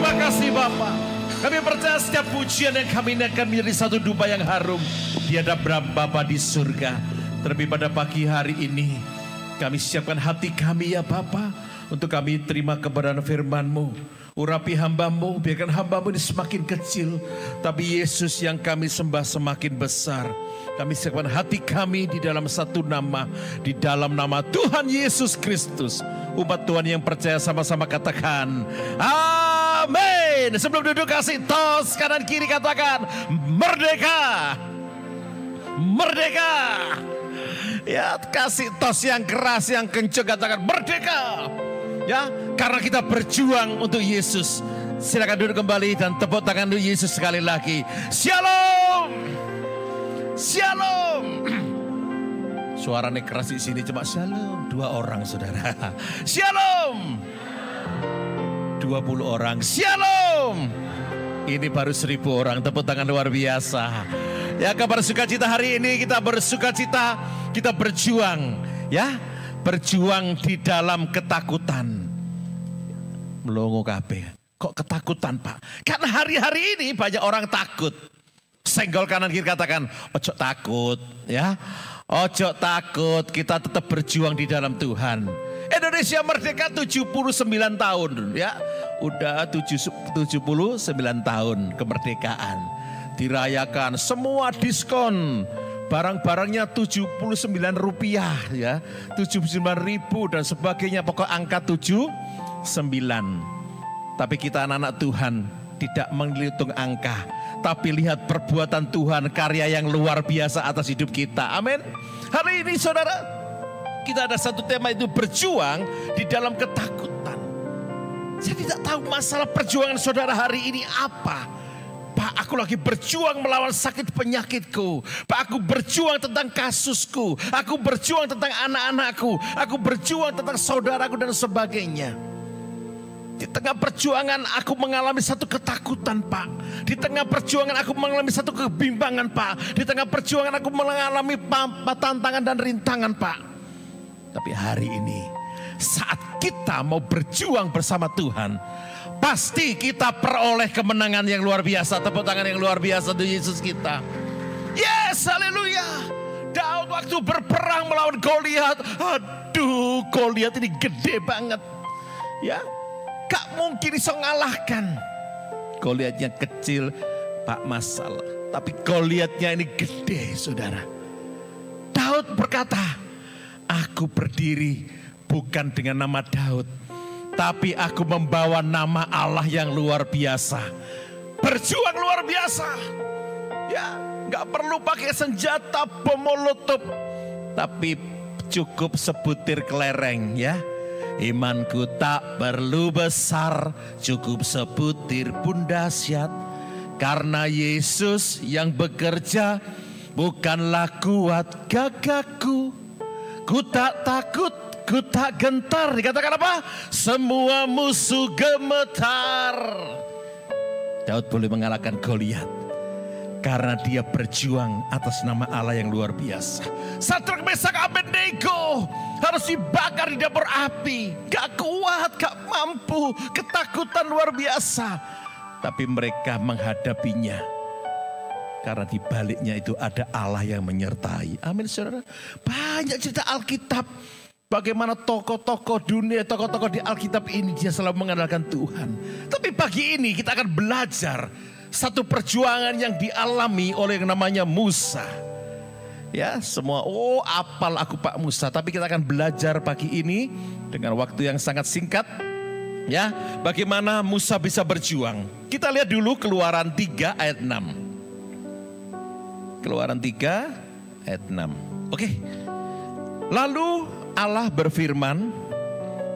Terima kasih Bapa. Kami percaya setiap pujian yang kami naikkan menjadi satu dupa yang harum di hadapan Bapa di surga. Terlebih pada pagi hari ini, kami siapkan hati kami ya Bapa, untuk kami terima kebenaran firman-Mu. Urapi hamba-Mu, biarkan hamba-Mu ini semakin kecil, tapi Yesus yang kami sembah semakin besar. Kami siapkan hati kami di dalam satu nama, di dalam nama Tuhan Yesus Kristus. Umat Tuhan yang percaya sama-sama katakan amin. Sebelum duduk kasih tos kanan kiri, katakan merdeka. Merdeka. Ya, kasih tos yang keras, yang kencang, katakan merdeka. Ya, karena kita berjuang untuk Yesus. Silakan duduk kembali dan tepuk tangan untuk Yesus sekali lagi. Shalom. Shalom. Suaranya keras di sini cuma shalom. 2 orang saudara. Shalom. 20 orang. Shalom. Ini baru 1000 orang. Tepuk tangan luar biasa. Ya, kabar sukacita hari ini kita bersukacita. Kita berjuang. Ya, berjuang di dalam ketakutan. Melongo kabeh. Kok ketakutan Pak? Karena hari-hari ini banyak orang takut. Senggol kanan kiri, katakan ojo takut ya. Ojo takut, kita tetap berjuang di dalam Tuhan. Indonesia merdeka 79 tahun ya. Udah 79 tahun kemerdekaan. Dirayakan semua diskon. Barang-barangnya 79 rupiah ya. 79.000 dan sebagainya, pokok angka 79. Tapi kita anak-anak Tuhan tidak menghitung angka, tapi lihat perbuatan Tuhan, karya yang luar biasa atas hidup kita. Amin. Hari ini saudara, kita ada satu tema, itu berjuang di dalam ketakutan. Saya tidak tahu masalah perjuangan saudara hari ini apa. Pak, aku lagi berjuang melawan sakit penyakitku. Pak, aku berjuang tentang kasusku. Aku berjuang tentang anak-anakku. Aku berjuang tentang saudaraku dan sebagainya. Di tengah perjuangan aku mengalami satu ketakutan Pak. Di tengah perjuangan aku mengalami satu kebimbangan Pak. Di tengah perjuangan aku mengalami tantangan dan rintangan Pak. Tapi hari ini saat kita mau berjuang bersama Tuhan, pasti kita peroleh kemenangan yang luar biasa. Tepuk tangan yang luar biasa untuk Yesus kita. Yes, haleluya. Daud waktu berperang melawan Goliat, aduh Goliat ini gede banget. Ya, gak mungkin bisa ngalahkan. Goliatnya kecil, tak masalah. Tapi Goliatnya ini gede, saudara. Daud berkata, aku berdiri bukan dengan nama Daud, tapi aku membawa nama Allah yang luar biasa. Berjuang luar biasa. Ya, gak perlu pakai senjata bom molotov, tapi cukup sebutir kelereng ya. Imanku tak perlu besar, cukup sebutir pun dahsyat. Karena Yesus yang bekerja, bukanlah kuat gagahku. Ku tak takut, ku tak gentar. Dikatakan apa? Semua musuh gemetar. Daud boleh mengalahkan Goliat karena dia berjuang atas nama Allah yang luar biasa. Sadrak, Mesak, Abednego harus dibakar di dapur api. Gak kuat, gak mampu, ketakutan luar biasa. Tapi mereka menghadapinya karena di baliknya itu ada Allah yang menyertai. Amin saudara. Banyak cerita Alkitab, bagaimana tokoh-tokoh dunia, tokoh-tokoh di Alkitab ini dia selalu mengandalkan Tuhan. Tapi pagi ini kita akan belajar satu perjuangan yang dialami oleh yang namanya Musa. Ya, semua apal aku Pak Musa, tapi kita akan belajar pagi ini dengan waktu yang sangat singkat. Ya, bagaimana Musa bisa berjuang. Kita lihat dulu Keluaran 3 ayat 6. Keluaran 3 ayat 6. Oke. Lalu Allah berfirman,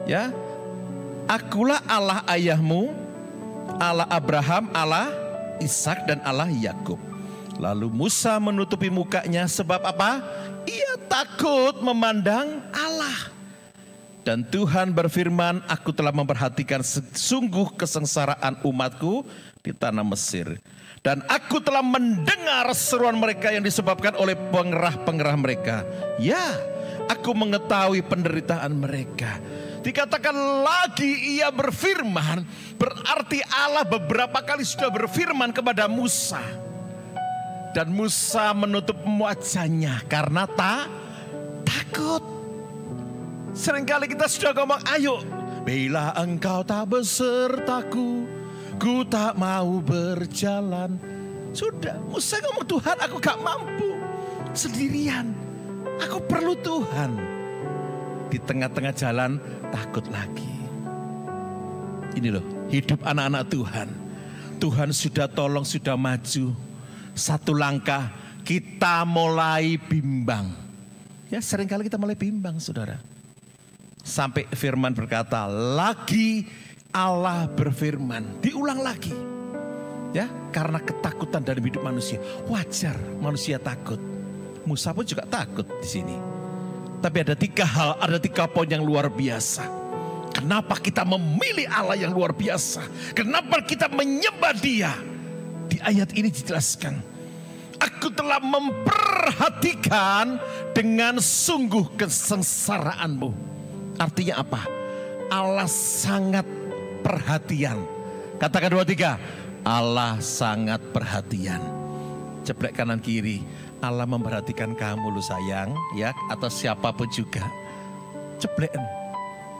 ya, akulah Allah ayahmu, Allah Abraham, Allah Ishak dan Allah Yakub. Lalu Musa menutupi mukanya sebab apa? Ia takut memandang Allah. Dan Tuhan berfirman, aku telah memperhatikan sungguh kesengsaraan umatku di tanah Mesir. Dan aku telah mendengar seruan mereka yang disebabkan oleh pengerah-pengerah mereka. Ya, aku mengetahui penderitaan mereka. Dikatakan lagi ia berfirman, berarti Allah beberapa kali sudah berfirman kepada Musa. Dan Musa menutup wajahnya karena takut. Seringkali kita sudah ngomong, ayo, bila engkau tak besertaku, ku tak mau berjalan. Sudah, Musa ngomong, Tuhan aku gak mampu sendirian, aku perlu Tuhan. Di tengah-tengah jalan takut lagi. Ini loh hidup anak-anak Tuhan. Tuhan sudah tolong, sudah maju. Satu langkah kita mulai bimbang. Ya seringkali kita mulai bimbang saudara. Sampai firman berkata, lagi Allah berfirman. Diulang lagi. Ya karena ketakutan dalam hidup manusia. Wajar manusia takut. Musa pun juga takut di sini. Tapi ada 3 hal, ada 3 poin yang luar biasa. Kenapa kita memilih Allah yang luar biasa? Kenapa kita menyembah Dia? Di ayat ini dijelaskan, aku telah memperhatikan dengan sungguh kesengsaraanmu. Artinya apa? Allah sangat perhatian. Katakan 2, 3. Allah sangat perhatian. Ceplek kanan kiri. Allah memperhatikan kamu lu sayang, ya, atau siapapun juga. Cepleken.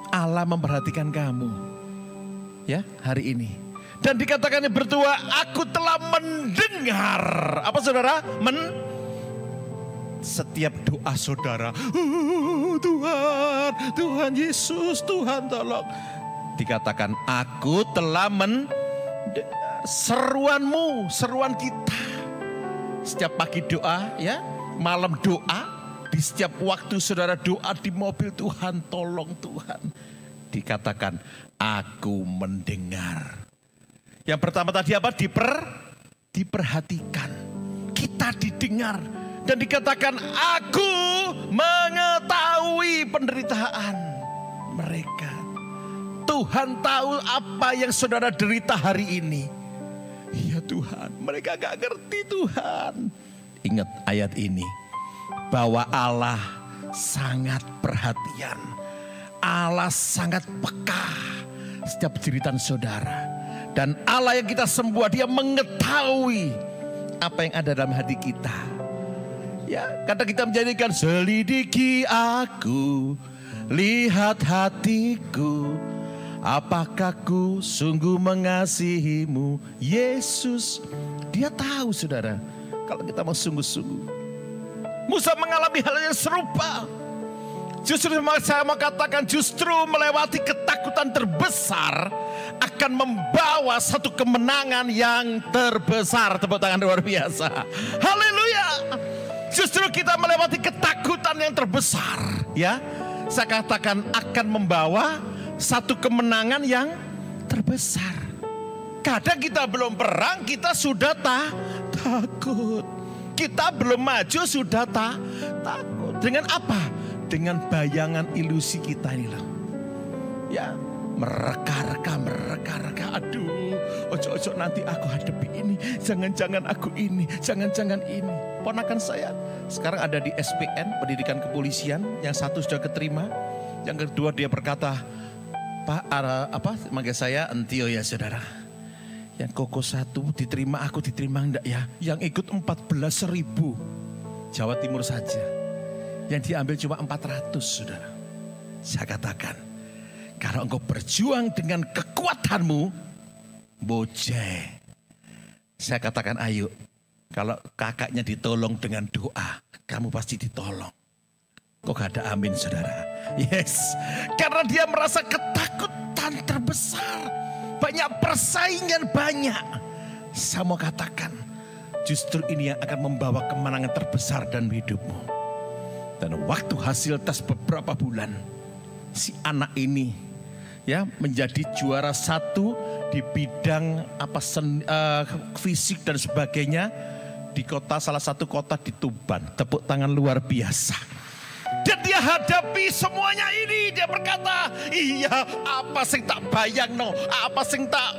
Allah memperhatikan kamu. Ya, hari ini. Dan dikatakannya berdua, aku telah mendengar. Apa saudara? Setiap doa saudara. Tuhan, Tuhan Yesus, Tuhan tolong. Dikatakan, aku telah mendengar seruanmu, seruan kita. Setiap pagi doa, ya, malam doa, di setiap waktu saudara doa di mobil, Tuhan tolong Tuhan. Dikatakan, aku mendengar. Yang pertama tadi apa? Diperhatikan. Kita didengar. Dan dikatakan, aku mengetahui penderitaan mereka. Tuhan tahu apa yang saudara derita hari ini. Ya Tuhan, mereka gak ngerti Tuhan. Ingat ayat ini, bahwa Allah sangat perhatian. Allah sangat peka setiap jeritan saudara. Dan Allah yang kita sembah, Dia mengetahui apa yang ada dalam hati kita. Ya, kata kita menjadikan, selidiki aku, lihat hatiku. Apakah ku sungguh mengasihimu, Yesus? Dia tahu saudara, kalau kita mau sungguh-sungguh. Musa mengalami hal yang serupa. Justru saya mau katakan, justru melewati ketakutan terbesar akan membawa satu kemenangan yang terbesar. Tepuk tangan luar biasa. Haleluya. Justru kita melewati ketakutan yang terbesar, ya. Saya katakan akan membawa satu kemenangan yang terbesar. Kadang kita belum perang, kita sudah takut. Kita belum maju, sudah takut. Dengan apa? Dengan bayangan ilusi kita ini loh. Ya, mereka-reka. Aduh, ojo-ojo nanti aku hadapi ini. Jangan-jangan aku ini, jangan-jangan ini. Ponakan saya sekarang ada di SPN, pendidikan kepolisian. Yang satu sudah keterima. Yang kedua dia berkata, Pak, manggil saya Entio ya saudara. Yang koko 1 diterima, aku diterima enggak ya? Yang ikut 14.000 Jawa Timur saja. Yang diambil cuma 400 saudara. Saya katakan, kalau engkau berjuang dengan kekuatanmu, bojeh. Saya katakan ayo, kalau kakaknya ditolong dengan doa, kamu pasti ditolong. Kok gak ada amin saudara? Yes, karena dia merasa ketakutan terbesar. Banyak persaingan banyak. Saya mau katakan, justru ini yang akan membawa kemenangan terbesar dalam hidupmu. Dan waktu hasil tes beberapa bulan, si anak ini ya menjadi juara 1 di bidang fisik dan sebagainya di kota, salah satu kota di Tuban. Tepuk tangan luar biasa. Dan dia hadapi semuanya ini. Dia berkata, iya apa sing tak bayang no. Apa sing tak,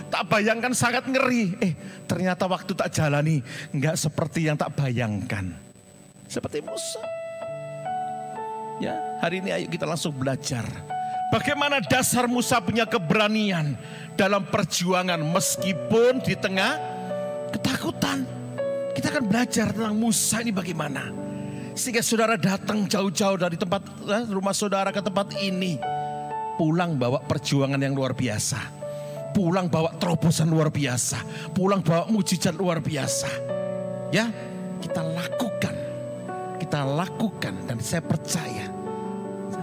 tak bayangkan sangat ngeri. Ternyata waktu tak jalani enggak seperti yang tak bayangkan. Seperti Musa. Ya, hari ini ayo kita langsung belajar bagaimana dasar Musa punya keberanian dalam perjuangan meskipun di tengah ketakutan. Kita akan belajar tentang Musa ini bagaimana. Sehingga saudara datang jauh-jauh dari tempat rumah saudara ke tempat ini. Pulang bawa perjuangan yang luar biasa. Pulang bawa terobosan luar biasa. Pulang bawa mujizat luar biasa. Ya, kita lakukan. Kita lakukan dan saya percaya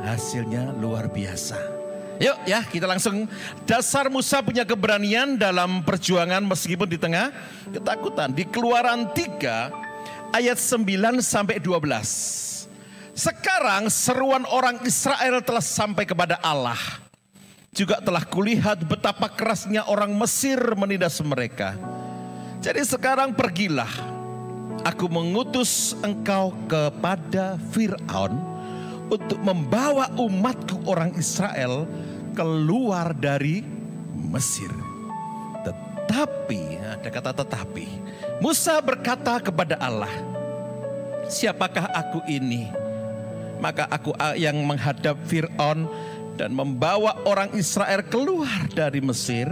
hasilnya luar biasa. Yuk ya, kita langsung. Dasar Musa punya keberanian dalam perjuangan meskipun di tengah ketakutan. Di Keluaran 3 ayat 9 sampai 12. Sekarang seruan orang Israel telah sampai kepada Allah. Juga telah kulihat betapa kerasnya orang Mesir menindas mereka. Jadi sekarang pergilah, aku mengutus engkau kepada Fir'aun untuk membawa umatku orang Israel keluar dari Mesir. Tetapi, ada kata tetapi, Musa berkata kepada Allah, siapakah aku ini? Maka aku yang menghadap Fir'aun dan membawa orang Israel keluar dari Mesir.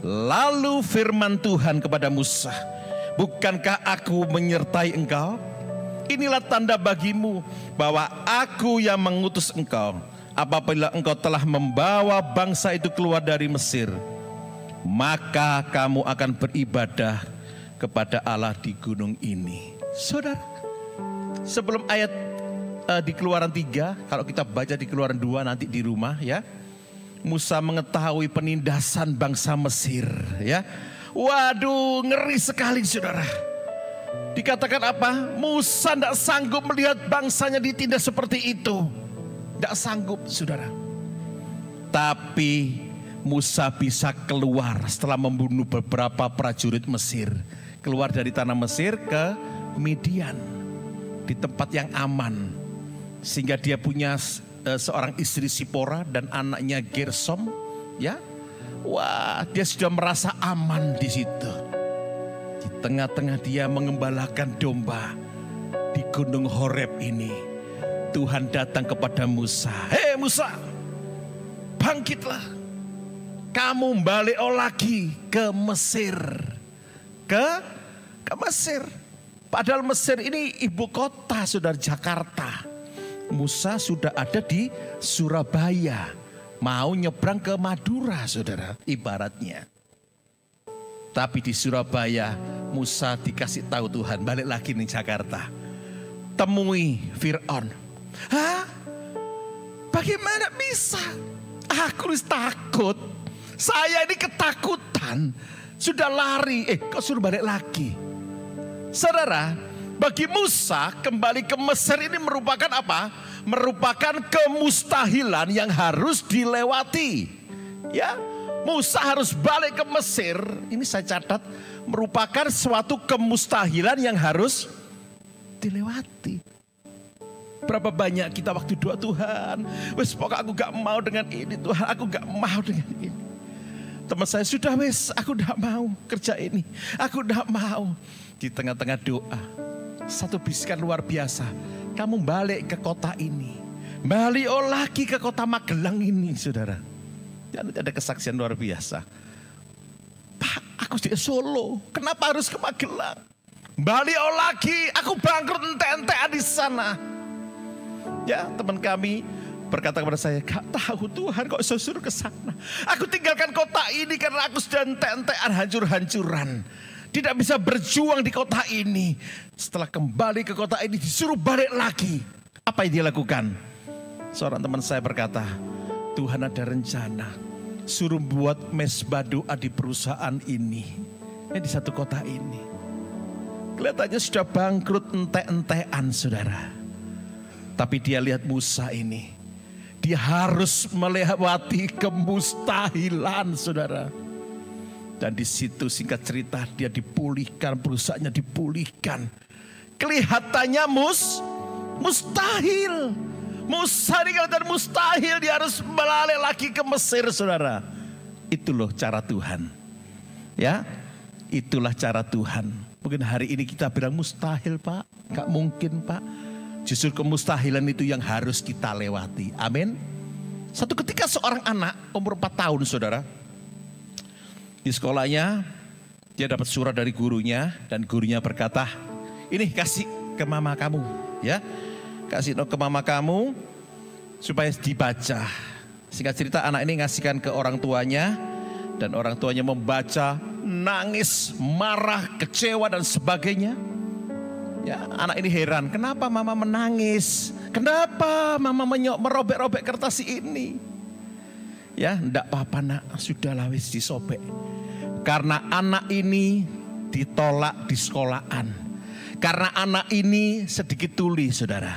Lalu firman Tuhan kepada Musa, bukankah aku menyertai engkau? Inilah tanda bagimu bahwa aku yang mengutus engkau. Apabila engkau telah membawa bangsa itu keluar dari Mesir, maka kamu akan beribadah kepada Allah di gunung ini. Saudara, sebelum ayat di Keluaran 3, kalau kita baca di Keluaran 2 nanti di rumah ya, Musa mengetahui penindasan bangsa Mesir ya. Waduh, ngeri sekali saudara. Dikatakan apa? Musa tidak sanggup melihat bangsanya ditindas seperti itu. Tidak sanggup saudara. Tapi Musa bisa keluar setelah membunuh beberapa prajurit Mesir. Keluar dari tanah Mesir ke Midian. Di tempat yang aman. Sehingga dia punya seorang istri Sipora dan anaknya Gersom. Ya, wah, dia sudah merasa aman di situ. Di tengah-tengah dia mengembalakan domba di Gunung Horeb ini. Tuhan datang kepada Musa. Hei Musa, bangkitlah. Kamu balik lagi ke Mesir. Ke Mesir. Padahal Mesir ini ibu kota saudara, Jakarta. Musa sudah ada di Surabaya. Mau nyebrang ke Madura saudara, ibaratnya. Tapi di Surabaya Musa dikasih tahu Tuhan, balik lagi nih Jakarta. Temui Fir'aun. Hah? Bagaimana bisa? Aku takut. Saya ini ketakutan. Sudah lari. Kok suruh balik lagi? Saudara, bagi Musa kembali ke Mesir ini merupakan apa? Merupakan kemustahilan yang harus dilewati. Ya, Musa harus balik ke Mesir. Ini saya catat, merupakan suatu kemustahilan yang harus dilewati. Berapa banyak kita waktu doa, Tuhan, wes pokok aku gak mau dengan ini, Tuhan, aku gak mau dengan ini. Teman saya, sudah wes, aku gak mau kerja ini, aku gak mau. Di tengah-tengah doa, satu bisikan luar biasa, kamu balik ke kota ini, balik lagi ke kota Magelang ini, saudara. Dan ada kesaksian luar biasa. Pak, aku di Solo, kenapa harus ke Magelang? Balik lagi, aku bangkrut ente-entean di sana. Ya, teman kami berkata kepada saya, gak tahu Tuhan kok suruh ke sana. Aku tinggalkan kota ini karena aku sudah ente-entean, hancur-hancuran. Tidak bisa berjuang di kota ini. Setelah kembali ke kota ini disuruh balik lagi. Apa yang dia lakukan? Seorang teman saya berkata, Tuhan ada rencana. Suruh buat mesbah doa di perusahaan ini. Di satu kota ini. Kelihatannya sudah bangkrut ente-entean saudara. Tapi dia lihat Musa ini. Dia harus melewati kemustahilan saudara. Dan di situ singkat cerita dia dipulihkan, perusahaannya dipulihkan. Kelihatannya mustahil. Musa ini kelihatan mustahil, dia harus balik lagi ke Mesir saudara. Itu loh cara Tuhan. Ya, itulah cara Tuhan. Mungkin hari ini kita bilang mustahil Pak, gak mungkin Pak. Justru kemustahilan itu yang harus kita lewati. Amin. Satu ketika seorang anak umur 4 tahun saudara. Di sekolahnya dia dapat surat dari gurunya. Dan gurunya berkata, ini kasih ke mama kamu. Ya, kasih ke mama kamu supaya dibaca. Singkat cerita anak ini ngasihkan ke orang tuanya. Dan orang tuanya membaca, nangis, marah, kecewa dan sebagainya. Ya, anak ini heran, kenapa mama menangis? Kenapa mama merobek-robek kertas ini? Ya, enggak apa-apa nak, sudahlah wis disobek. Karena anak ini ditolak di sekolahan. Karena anak ini sedikit tuli, saudara.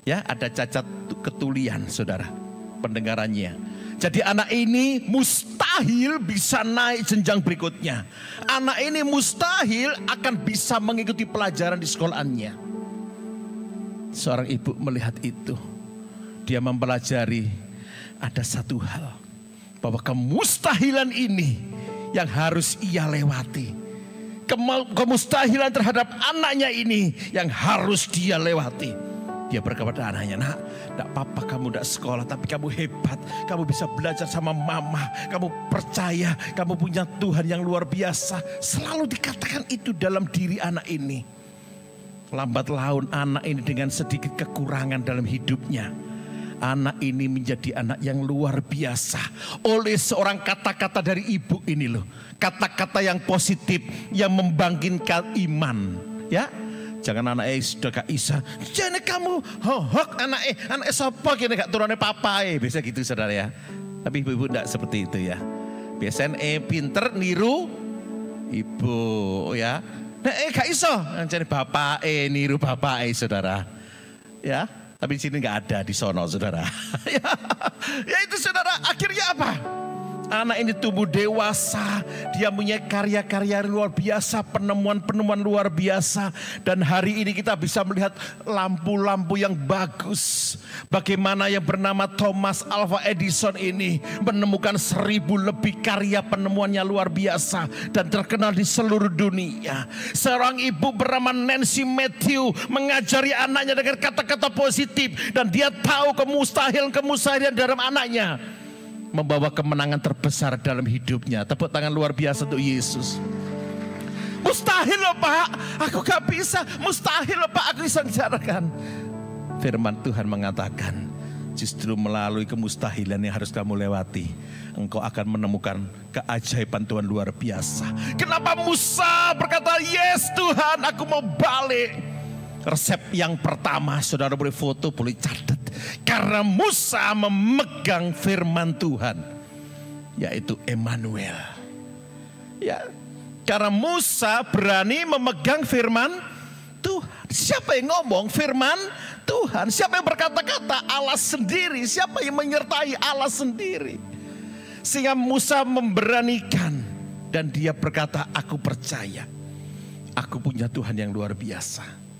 Ya, ada cacat ketulian, saudara, pendengarannya. Jadi anak ini mustahil bisa naik jenjang berikutnya. Anak ini mustahil akan bisa mengikuti pelajaran di sekolahannya. Seorang ibu melihat itu. Dia mempelajari ada satu hal. Bahwa kemustahilan ini yang harus ia lewati. Kemustahilan terhadap anaknya ini yang harus dia lewati. Dia berkata pada anaknya, nak, tidak apa-apa kamu tidak sekolah, tapi kamu hebat. Kamu bisa belajar sama mama. Kamu percaya, kamu punya Tuhan yang luar biasa. Selalu dikatakan itu dalam diri anak ini. Lambat laun anak ini dengan sedikit kekurangan dalam hidupnya. Anak ini menjadi anak yang luar biasa. Oleh seorang kata-kata dari ibu ini loh. Kata-kata yang positif, yang membangkitkan iman. Ya. Jangan anak sudah gak isa. Jangan kamu hohok anak sapa kene gak turune papa biasa gitu saudara ya. Tapi ibu-ibu enggak seperti itu ya. Biasanya pinter niru ibu ya. Nah gak iso jadi bapak niru bapak saudara. Ya, tapi di sini enggak ada di sono saudara. Ya itu saudara, akhirnya apa? Anak ini tumbuh dewasa, dia punya karya-karya luar biasa, penemuan-penemuan luar biasa. Dan hari ini kita bisa melihat lampu-lampu yang bagus. Bagaimana yang bernama Thomas Alva Edison ini menemukan 1000 lebih karya penemuannya luar biasa. Dan terkenal di seluruh dunia. Seorang ibu bernama Nancy Matthew mengajari anaknya dengan kata-kata positif. Dan dia tahu kemustahilan dalam anaknya. Membawa kemenangan terbesar dalam hidupnya. Tepuk tangan luar biasa untuk Yesus. Mustahil loh Pak, aku gak bisa. Mustahil loh Pak, aku bisa bicarakan. Firman Tuhan mengatakan, justru melalui kemustahilan yang harus kamu lewati, engkau akan menemukan keajaiban Tuhan luar biasa. Kenapa Musa berkata, yes Tuhan, aku mau balik. Resep yang pertama, saudara boleh foto, boleh catat. Karena Musa memegang firman Tuhan, yaitu Emmanuel. Ya, karena Musa berani memegang firman Tuhan. Siapa yang ngomong? Firman Tuhan. Siapa yang berkata-kata? Allah sendiri. Siapa yang menyertai? Allah sendiri. Sehingga Musa memberanikan dan dia berkata, aku percaya. Aku punya Tuhan yang luar biasa.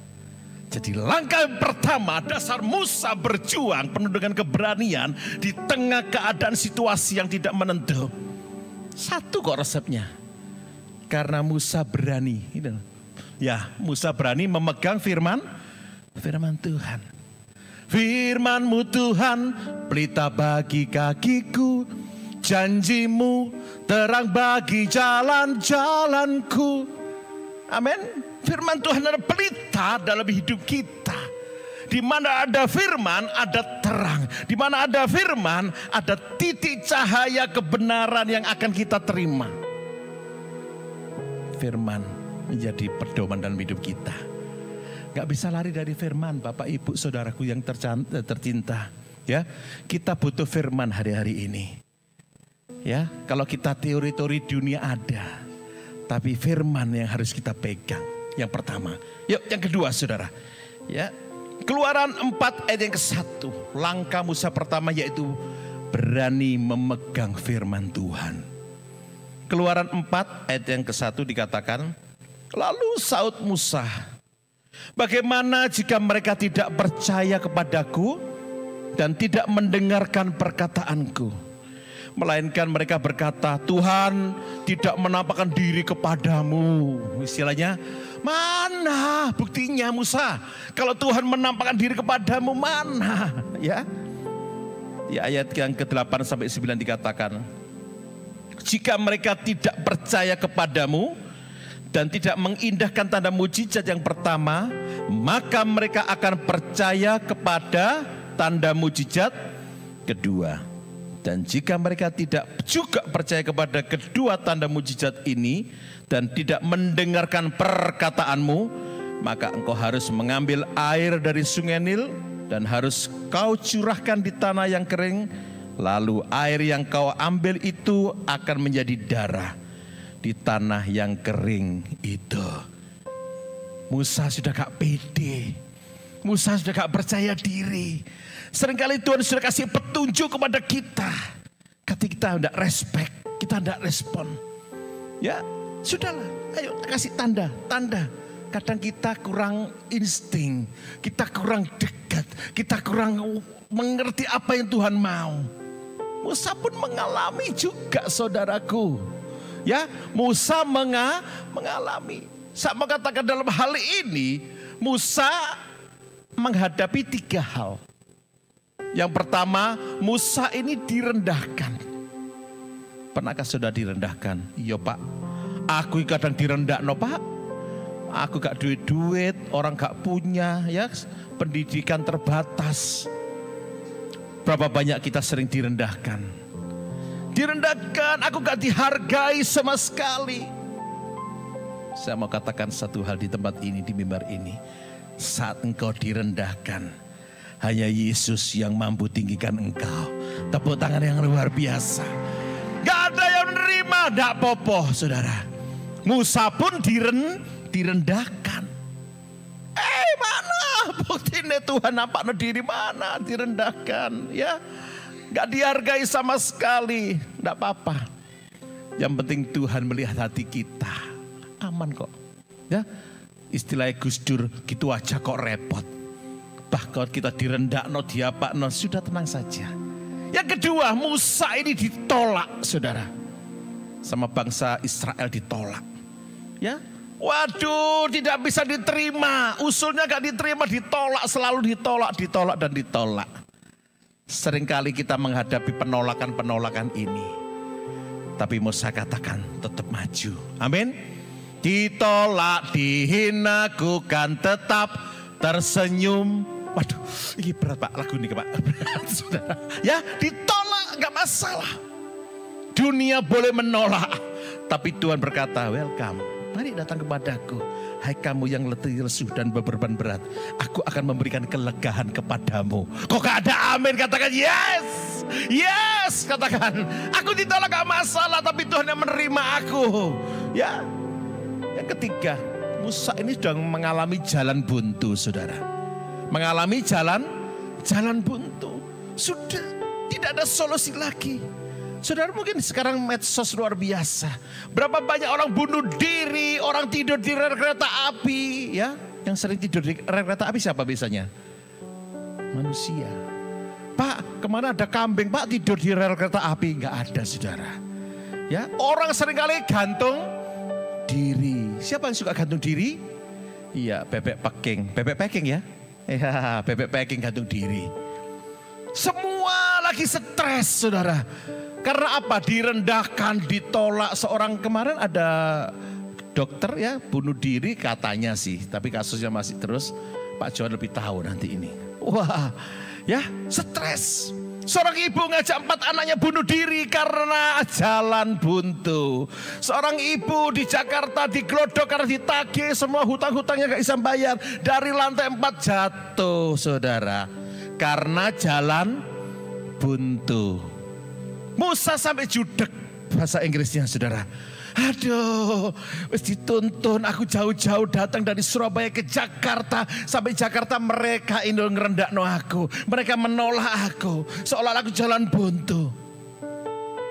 Jadi langkah yang pertama, dasar Musa berjuang penuh dengan keberanian di tengah keadaan situasi yang tidak menentu. Satu kok resepnya. Karena Musa berani. Ya, Musa berani memegang firman Tuhan. Firman-Mu Tuhan, pelita bagi kakiku, janji-Mu terang bagi jalan-jalanku. Amin. Firman Tuhan adalah pelita dalam hidup kita. Di mana ada firman, ada terang. Di mana ada firman, ada titik cahaya kebenaran yang akan kita terima. Firman menjadi pedoman dalam hidup kita. Gak bisa lari dari firman, Bapak Ibu Saudaraku yang tercinta. Ya, kita butuh firman hari-hari ini. Ya, kalau kita teori-teori dunia ada, tapi firman yang harus kita pegang. Yang pertama. Yuk yang kedua saudara. Ya, Keluaran 4 ayat yang ke-1. Langkah Musa pertama yaitu berani memegang firman Tuhan. Keluaran 4 ayat yang ke-1 dikatakan, lalu saut Musa, bagaimana jika mereka tidak percaya kepadaku dan tidak mendengarkan perkataanku? Melainkan mereka berkata, Tuhan tidak menampakkan diri kepadamu. Istilahnya, mana buktinya Musa? Kalau Tuhan menampakkan diri kepadamu, mana? Ya, di ayat yang ke-8 sampai 9 dikatakan, jika mereka tidak percaya kepadamu dan tidak mengindahkan tanda mujizat yang pertama, maka mereka akan percaya kepada tanda mujizat kedua. Dan jika mereka tidak juga percaya kepada kedua tanda mujizat ini dan tidak mendengarkan perkataanmu, maka engkau harus mengambil air dari sungai Nil dan harus kau curahkan di tanah yang kering. Lalu air yang kau ambil itu akan menjadi darah di tanah yang kering itu. Musa sudah gak pede. Musa sudah gak percaya diri. Seringkali Tuhan sudah kasih petunjuk kepada kita. Ketika kita tidak respect, kita tidak respon. Ya, sudahlah, ayo kasih tanda. Kadang kita kurang insting, kita kurang dekat, kita kurang mengerti apa yang Tuhan mau. Musa pun mengalami juga, saudaraku. Ya, Musa mengalami. Saya mau katakan dalam hal ini, Musa menghadapi 3 hal. Yang pertama, Musa ini direndahkan. Pernahkah sudah direndahkan? Iya Pak, aku kadang direndahkan Pak. Aku gak duit-duit, orang gak punya, ya, pendidikan terbatas. Berapa banyak kita sering direndahkan. Direndahkan, aku gak dihargai sama sekali. Saya mau katakan satu hal di tempat ini, di mimbar ini. Saat engkau direndahkan, hanya Yesus yang mampu tinggikan engkau. Tepuk tangan yang luar biasa. Gak ada yang menerima, gak popoh saudara. Musa pun direndahkan. Mana buktinya Tuhan nampak diri mana direndahkan, ya. Gak dihargai sama sekali. Gak apa-apa. Yang penting Tuhan melihat hati kita. Aman kok. Ya, istilahnya Gus Dur, gitu aja kok repot. Bahkan kita direndahkan, diapakno, sudah tenang saja. Yang kedua, Musa ini ditolak, saudara. Sama bangsa Israel ditolak. Ya, waduh, tidak bisa diterima. Usulnya gak diterima, ditolak, selalu ditolak dan ditolak. Seringkali kita menghadapi penolakan-penolakan ini. Tapi Musa katakan tetap maju. Amin. Ditolak, dihina, ku kan tetap tersenyum. Waduh, ini berat Pak, lagu ini Pak. Berat, saudara. Ya, ditolak, gak masalah. Dunia boleh menolak. Tapi Tuhan berkata, welcome. Mari datang kepadaku. Hai kamu yang letih, lesuh dan beban berat. Aku akan memberikan kelegaan kepadamu. Kok gak ada amin? Katakan yes. Yes, katakan. Aku ditolak gak masalah, tapi Tuhan yang menerima aku. Ya. Yang ketiga, Musa ini sudah mengalami jalan buntu, saudara. Mengalami jalan buntu. Sudah tidak ada solusi lagi. Saudara, mungkin sekarang medsos luar biasa. Berapa banyak orang bunuh diri, orang tidur di rel kereta api, ya. Yang sering tidur di rel kereta api siapa biasanya? Manusia. Pak, kemana ada kambing, Pak, tidur di rel kereta api? Enggak ada, saudara. Ya, orang seringkali gantung diri. Siapa yang suka gantung diri? Iya, bebek packing ya. Ya, bebek packing gantung diri. Semua lagi stres, saudara. Karena apa? Direndahkan, ditolak. Seorang kemarin ada dokter ya bunuh diri katanya sih, tapi kasusnya masih terus. Pak Johan lebih tahu nanti ini. Wah, ya stres. Seorang ibu ngajak 4 anaknya bunuh diri karena jalan buntu. Seorang ibu di Jakarta diglodok karena ditagih semua hutang-hutangnya gak bisa bayar. Dari lantai 4 jatuh, saudara. Karena jalan buntu. Musa sampai judek bahasa Inggrisnya, saudara. Aduh, wis dituntun, aku jauh-jauh datang dari Surabaya ke Jakarta. Sampai Jakarta mereka ini ngerendakno aku. Mereka menolak aku, seolah aku jalan buntu.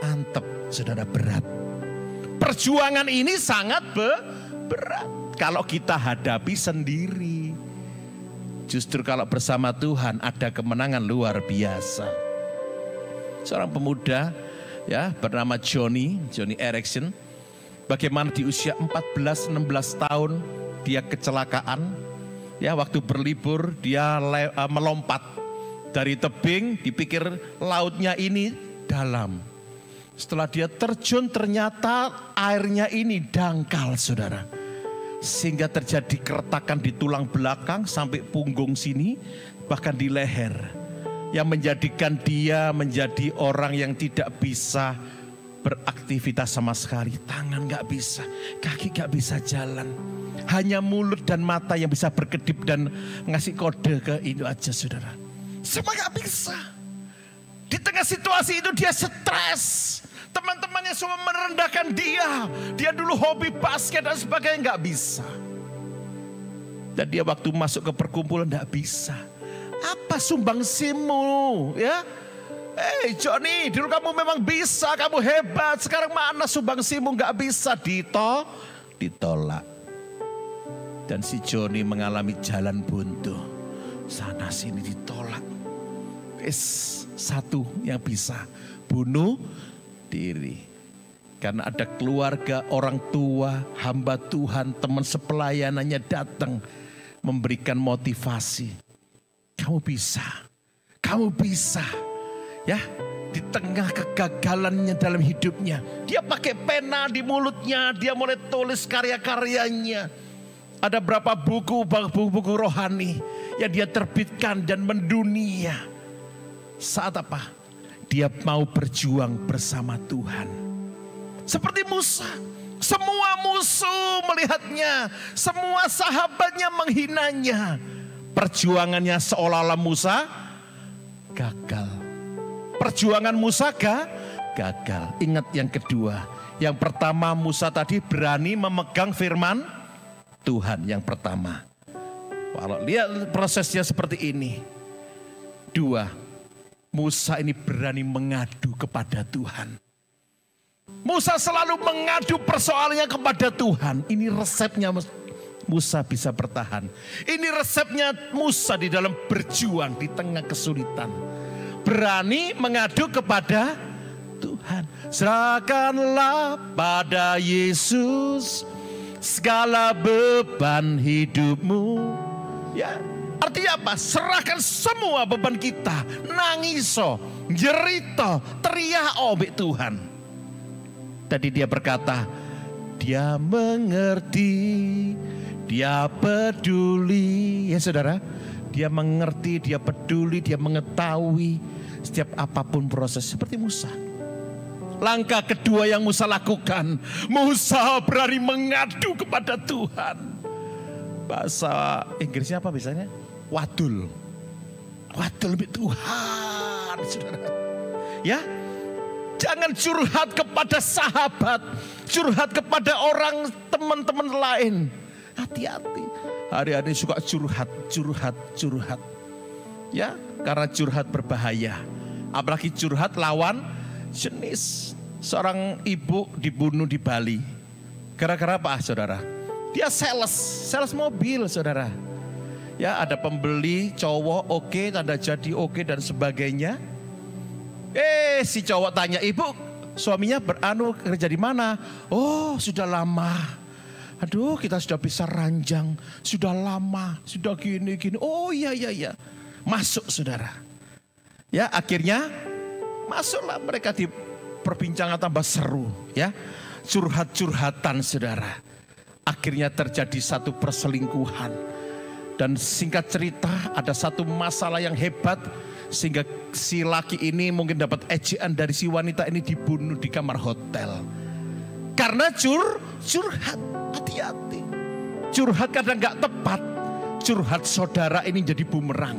Antep, saudara, berat. Perjuangan ini sangat berat. Kalau kita hadapi sendiri. Justru kalau bersama Tuhan ada kemenangan luar biasa. Seorang pemuda ya, bernama Johnny Erickson. Bagaimana di usia 14-16 tahun dia kecelakaan. Ya, waktu berlibur dia melompat dari tebing, dipikir lautnya ini dalam. Setelah dia terjun ternyata airnya ini dangkal, saudara. Sehingga terjadi keretakan di tulang belakang sampai punggung sini, bahkan di leher. Yang menjadikan dia menjadi orang yang tidak bisa beraktivitas sama sekali. Tangan gak bisa, kaki gak bisa jalan. Hanya mulut dan mata yang bisa berkedip dan ngasih kode ke itu aja, saudara. Semua gak bisa. Di tengah situasi itu dia stres. Teman-temannya semua merendahkan dia. Dia dulu hobi basket dan sebagainya, gak bisa. Dan dia waktu masuk ke perkumpulan gak bisa. Apa sumbangsimu, ya? Johnny, dulu kamu memang bisa, kamu hebat. Sekarang mana sumbangsimu? Gak bisa, ditolak. Dan si Johnny mengalami jalan buntu. Sana sini ditolak. Satu yang bisa, bunuh diri. Karena ada keluarga, orang tua, hamba Tuhan, teman sepelayanannya datang memberikan motivasi. Kamu bisa, kamu bisa. Ya, di tengah kegagalannya dalam hidupnya, dia pakai pena di mulutnya, dia mulai tulis karya-karyanya. Ada berapa buku rohani yang dia terbitkan dan mendunia. Saat apa? Dia mau berjuang bersama Tuhan. Seperti Musa, semua musuh melihatnya, semua sahabatnya menghinanya. Perjuangannya seolah-olah Musa gagal. Perjuangan Musa gagal. Ingat yang kedua. Yang pertama, Musa tadi berani memegang firman Tuhan yang pertama. Kalau lihat prosesnya seperti ini. Dua, Musa ini berani mengadu kepada Tuhan. Musa selalu mengadu persoalannya kepada Tuhan. Ini resepnya Musa bisa bertahan. Ini resepnya Musa di dalam berjuang di tengah kesulitan. Berani mengadu kepada Tuhan. Serahkanlah pada Yesus segala beban hidupmu. Ya, artinya apa? Serahkan semua beban kita. Nangiso, jerito, teriak obek Tuhan. Tadi dia berkata, dia mengerti, dia peduli. Ya saudara, dia mengerti, dia peduli, dia mengetahui setiap apapun proses. Seperti Musa. Langkah kedua yang Musa lakukan, Musa berani mengadu kepada Tuhan. Bahasa Inggrisnya apa biasanya? Wadul. Wadul lebih Tuhan, saudara. Ya, jangan curhat kepada sahabat, curhat kepada orang teman-teman lain. Hati-hati. Hari-hari suka curhat. Ya, karena curhat berbahaya. Apalagi curhat lawan jenis. Seorang ibu dibunuh di Bali. Gara-gara apa, saudara? Dia sales mobil, saudara. Ya, ada pembeli cowok oke, tanda jadi oke dan sebagainya. Si cowok tanya, ibu suaminya kerja di mana? Oh, sudah lama. Aduh, kita sudah bisa ranjang, sudah lama, sudah gini. Oh iya. Masuk, saudara. Ya, akhirnya masuklah mereka di perbincangan tambah seru, ya. Curhat-curhatan, saudara. Akhirnya terjadi satu perselingkuhan. Dan singkat cerita, ada satu masalah yang hebat sehingga si laki ini mungkin dapat ejekan dari si wanita ini, dibunuh di kamar hotel. Karena curhat, hati-hati. Curhat kadang gak tepat. Curhat saudara ini jadi bumerang.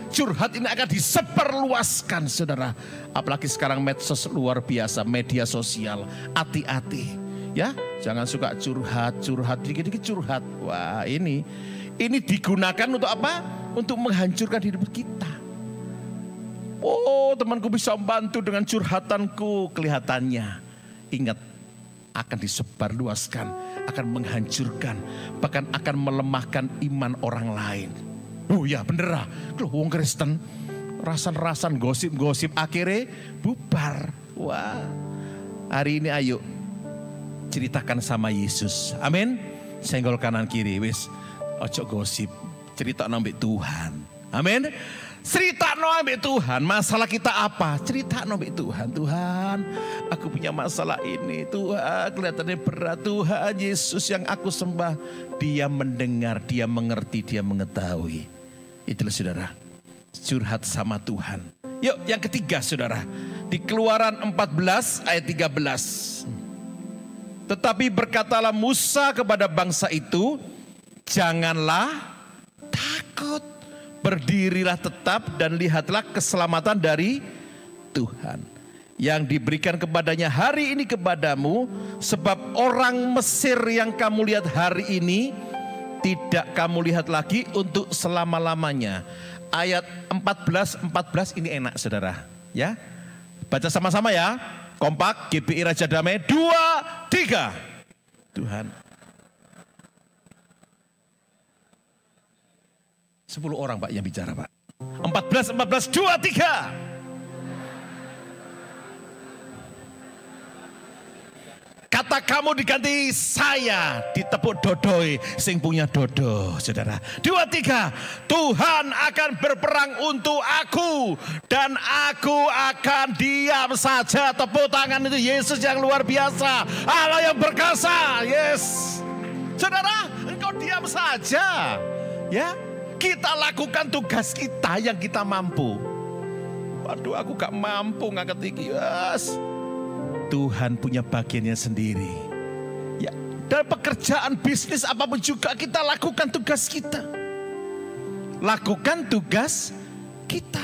Curhat ini akan disebarluaskan, saudara. Apalagi sekarang medsos luar biasa, media sosial. Hati-hati, ya. Jangan suka curhat, dikit-dikit curhat. Wah, ini digunakan untuk apa? Untuk menghancurkan hidup kita. Oh, temanku bisa membantu dengan curhatanku, kelihatannya. Ingat, akan disebarluaskan, akan menghancurkan, bahkan akan melemahkan iman orang lain. Oh ya bener lah, kalau wong Kristen rasan-rasan gosip-gosip akhirnya bubar. Wah, Hari ini ayo ceritakan sama Yesus. Amin. Senggol kanan kiri, wis ojo gosip, cerita nambah Tuhan. Amin. Cerita nambah Tuhan. Masalah kita apa? Cerita nambah Tuhan. Tuhan, aku punya masalah ini. Tuhan, kelihatannya berat. Tuhan, Yesus yang aku sembah, Dia mendengar, Dia mengerti, Dia mengetahui. Itulah saudara, curhat sama Tuhan. Yuk yang ketiga saudara, di Keluaran 14 ayat 13. Tetapi berkatalah Musa kepada bangsa itu, janganlah takut, berdirilah tetap dan lihatlah keselamatan dari Tuhan yang diberikan kepadanya hari ini kepadamu, sebab orang Mesir yang kamu lihat hari ini tidak kamu lihat lagi untuk selama-lamanya. Ayat 14 ini enak saudara, ya. Baca sama-sama ya. Kompak, GBI Raja Damai, 2, 3. Tuhan. 10 orang Pak yang bicara Pak. 14, 2, 3. Kata kamu diganti saya, ditepuk dodoi sing punya dodo, saudara. 2, 3. Tuhan akan berperang untuk aku dan aku akan diam saja. Tepuk tangan itu Yesus yang luar biasa, Allah yang berkuasa. Yes, saudara, engkau diam saja, ya. Kita lakukan tugas kita yang kita mampu. Waduh, aku gak mampu ngangkat iki. Yes. Tuhan punya bagiannya sendiri. Ya, dalam pekerjaan bisnis apapun juga kita lakukan tugas kita. Lakukan tugas kita.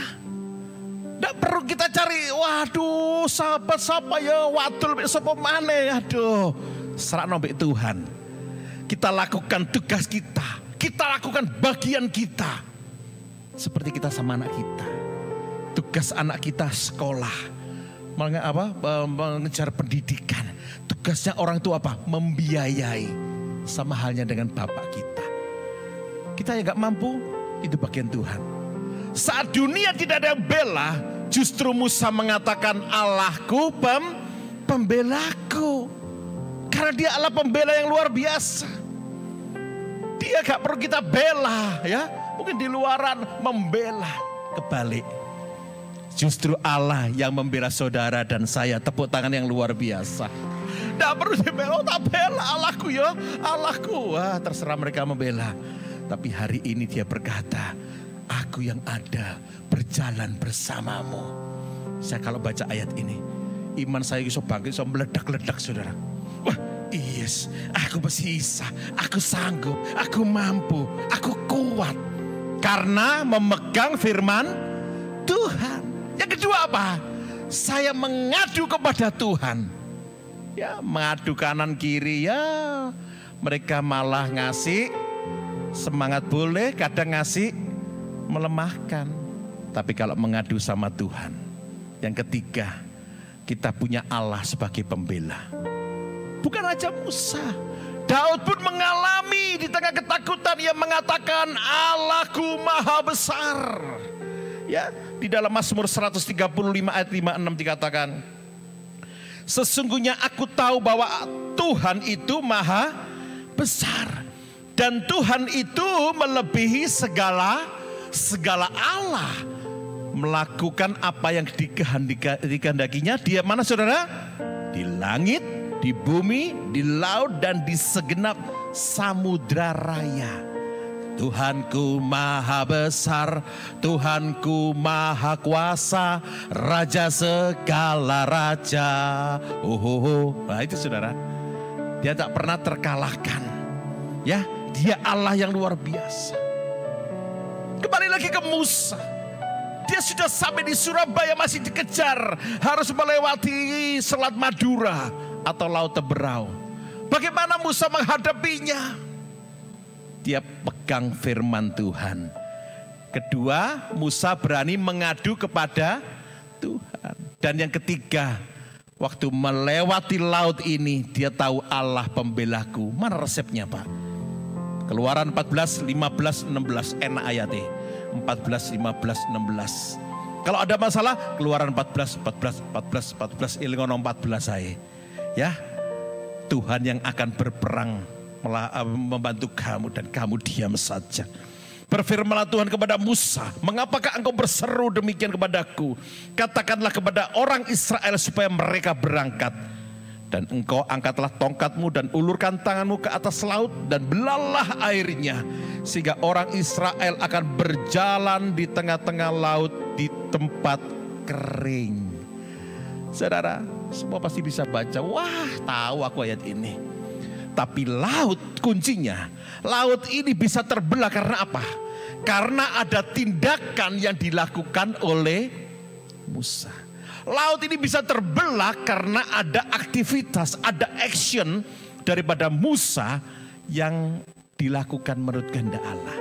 Tidak perlu kita cari, waduh, siapa ya, wadul siapa mana, aduh, serah nombek Tuhan. Kita lakukan tugas kita. Kita lakukan bagian kita. Seperti kita sama anak kita. Tugas anak kita sekolah. Mengejar pendidikan. Tugasnya orang tua apa? Membiayai. Sama halnya dengan bapak kita. Kita yang gak mampu, itu bagian Tuhan. Saat dunia tidak ada yang bela, justru Musa mengatakan Allahku pembelaku. Karena dia Allah pembela yang luar biasa. Dia gak perlu kita bela, ya. Mungkin di luaran membela. Kebalik. Justru Allah yang membela saudara dan saya. Tepuk tangan yang luar biasa. Tidak perlu dibela, tak bela Allahku ya, Allahku. Wah, terserah mereka membela. Tapi hari ini dia berkata, aku yang ada berjalan bersamamu. Saya kalau baca ayat ini, iman saya bisa bangkit, bisa meledak-ledak saudara. Wah, yes, aku bisa, aku sanggup, aku mampu, aku kuat. Karena memegang firman Tuhan. Yang kedua apa? Saya mengadu kepada Tuhan. Ya, mengadu kanan kiri ya. Mereka malah ngasih semangat boleh, kadang ngasih melemahkan. Tapi kalau mengadu sama Tuhan. Yang ketiga, kita punya Allah sebagai pembela. Bukan aja Musa. Daud pun mengalami di tengah ketakutan. Ia mengatakan Allahku maha besar. Ya, di dalam Mazmur 135 ayat 5-6 dikatakan, sesungguhnya aku tahu bahwa Tuhan itu maha besar dan Tuhan itu melebihi segala Allah, melakukan apa yang dikehendakinya. Dia mana saudara? Di langit, di bumi, di laut dan di segenap samudra raya. Tuhanku maha besar, Tuhanku maha kuasa, Raja segala raja. Nah itu saudara, dia tak pernah terkalahkan. Ya, dia Allah yang luar biasa. Kembali lagi ke Musa. Dia sudah sampai di Surabaya masih dikejar. Harus melewati Selat Madura atau Laut Teberau. Bagaimana Musa menghadapinya? Dia pegang firman Tuhan. Kedua, Musa berani mengadu kepada Tuhan. Dan yang ketiga, waktu melewati laut ini, dia tahu Allah pembelaku. Mana resepnya Pak? Keluaran 14, 15, 16. Enak ayatnya. 14, 15, 16. Kalau ada masalah, Keluaran 14 ilingono 14 saya. Ya, Tuhan yang akan berperang membantu kamu dan kamu diam saja. Berfirmanlah Tuhan kepada Musa, mengapakah engkau berseru demikian kepadaku? Katakanlah kepada orang Israel supaya mereka berangkat. Dan engkau angkatlah tongkatmu dan ulurkan tanganmu ke atas laut dan belalah airnya. Sehingga orang Israel akan berjalan di tengah-tengah laut di tempat kering. Saudara, semua pasti bisa baca, wah tahu aku ayat ini. Tapi laut kuncinya, laut ini bisa terbelah karena apa? Karena ada tindakan yang dilakukan oleh Musa. Laut ini bisa terbelah karena ada aktivitas, ada action daripada Musa yang dilakukan menurut kehendak Allah.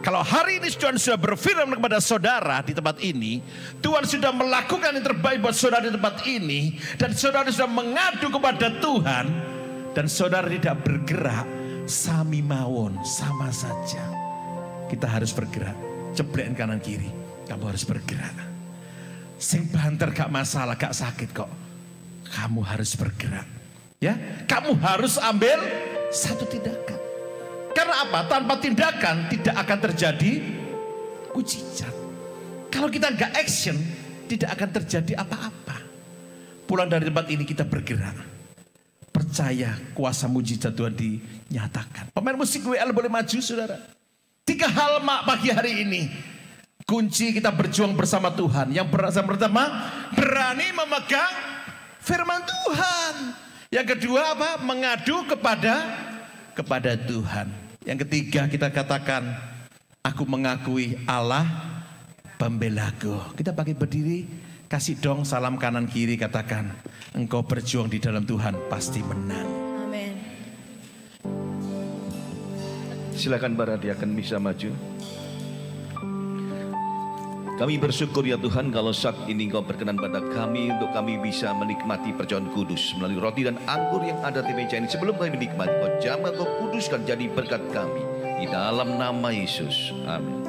Kalau hari ini Tuhan sudah berfirman kepada saudara di tempat ini, Tuhan sudah melakukan yang terbaik buat saudara di tempat ini, dan saudara sudah mengadu kepada Tuhan, dan saudara tidak bergerak, sami mawon, sama saja. Kita harus bergerak. Ceblekan kanan kiri, kamu harus bergerak. Sing banter gak masalah, gak sakit kok. Kamu harus bergerak. Ya, kamu harus ambil satu tindakan. Karena apa? Tanpa tindakan tidak akan terjadi mujizat. Kalau kita gak action, tidak akan terjadi apa-apa. Pulang dari tempat ini kita bergerak. Percaya kuasa mujizat Tuhan dinyatakan. Pemain musik WL boleh maju, saudara. 3 hal pagi hari ini. Kunci kita berjuang bersama Tuhan. Yang pertama, berani memegang firman Tuhan. Yang kedua apa? Mengadu kepada Tuhan. Yang ketiga kita katakan, aku mengakui Allah pembelaku. Kita pakai berdiri, kasih dong salam kanan kiri, katakan, engkau berjuang di dalam Tuhan pasti menang. Amin. Silakan para diaken bisa maju. Kami bersyukur ya Tuhan kalau saat ini Engkau berkenan pada kami untuk kami bisa menikmati perjamuan kudus melalui roti dan anggur yang ada di meja ini. Sebelum kami menikmati, Kau jamah, Kau kuduskan jadi berkat kami di dalam nama Yesus. Amin.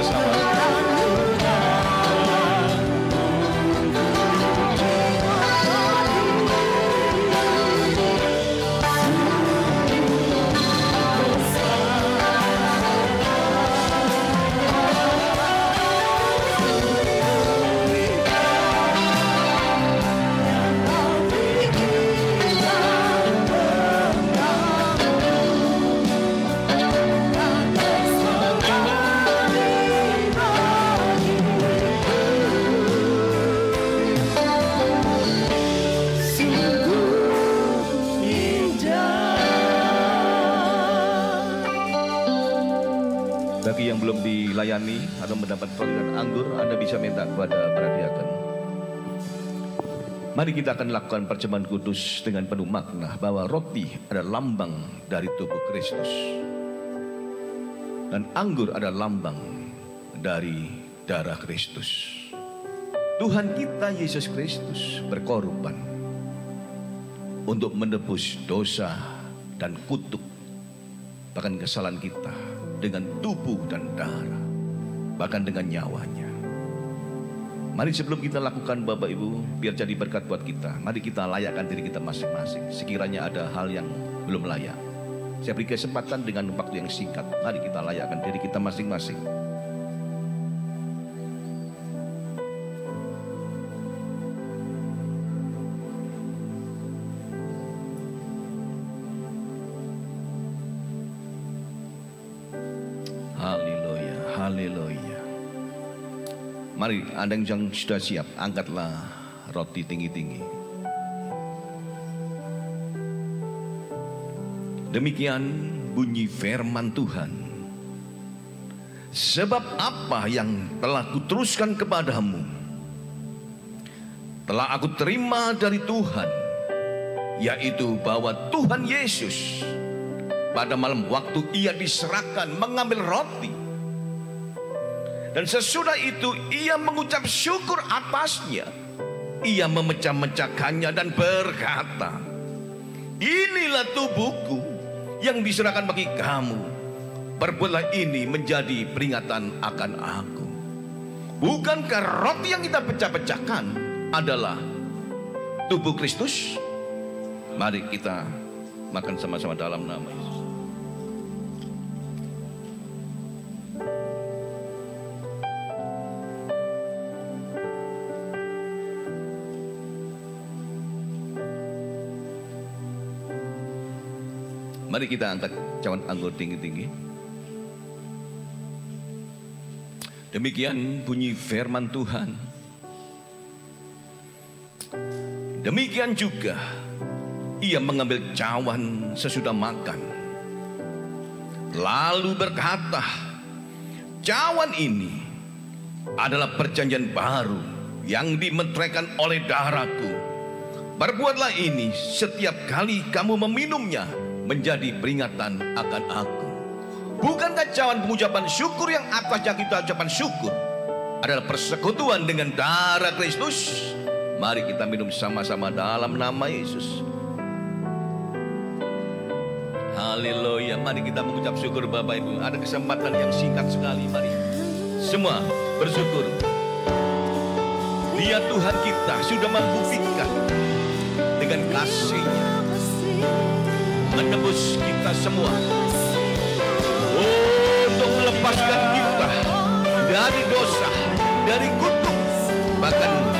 bersama-sama. Bagi yang belum dilayani atau mendapat roti dan anggur, Anda bisa minta kepada para diaken. Mari kita akan lakukan perjamuan kudus dengan penuh makna bahwa roti adalah lambang dari tubuh Kristus dan anggur adalah lambang dari darah Kristus. Tuhan kita Yesus Kristus berkorban untuk menebus dosa dan kutuk, bahkan kesalahan kita, dengan tubuh dan darah, bahkan dengan nyawanya. Mari sebelum kita lakukan Bapak Ibu, biar jadi berkat buat kita, mari kita layakkan diri kita masing-masing. Sekiranya ada hal yang belum layak, saya beri kesempatan dengan waktu yang singkat. Mari kita layakkan diri kita masing-masing. Haleluya, haleluya. Mari Anda yang sudah siap, angkatlah roti tinggi-tinggi. Demikian bunyi firman Tuhan. Sebab apa yang telah kuteruskan kepadamu, telah aku terima dari Tuhan, yaitu bahwa Tuhan Yesus pada malam waktu ia diserahkan mengambil roti, dan sesudah itu ia mengucap syukur atasnya. Ia memecah-mecahkannya dan berkata, inilah tubuhku yang diserahkan bagi kamu. Perbuatlah ini menjadi peringatan akan aku. Bukankah roti yang kita pecah-pecahkan adalah tubuh Kristus? Mari kita makan sama-sama dalam nama Yesus. Mari kita angkat cawan anggur tinggi-tinggi. Demikian bunyi firman Tuhan. Demikian juga ia mengambil cawan sesudah makan, lalu berkata, cawan ini adalah perjanjian baru yang dimeteraikan oleh darahku. Perbuatlah ini setiap kali kamu meminumnya menjadi peringatan akan aku. Bukankah cawan pengucapan syukur yang atasnya kita ucapan syukur adalah persekutuan dengan darah Kristus? Mari kita minum sama-sama dalam nama Yesus. Haleluya. Mari kita mengucap syukur Bapak Ibu. Ada kesempatan yang singkat sekali. Mari semua bersyukur. Dia Tuhan kita sudah membuktikan dengan kasih-Nya menebus kita semua, untuk melepaskan kita dari dosa, dari kutuk, bahkan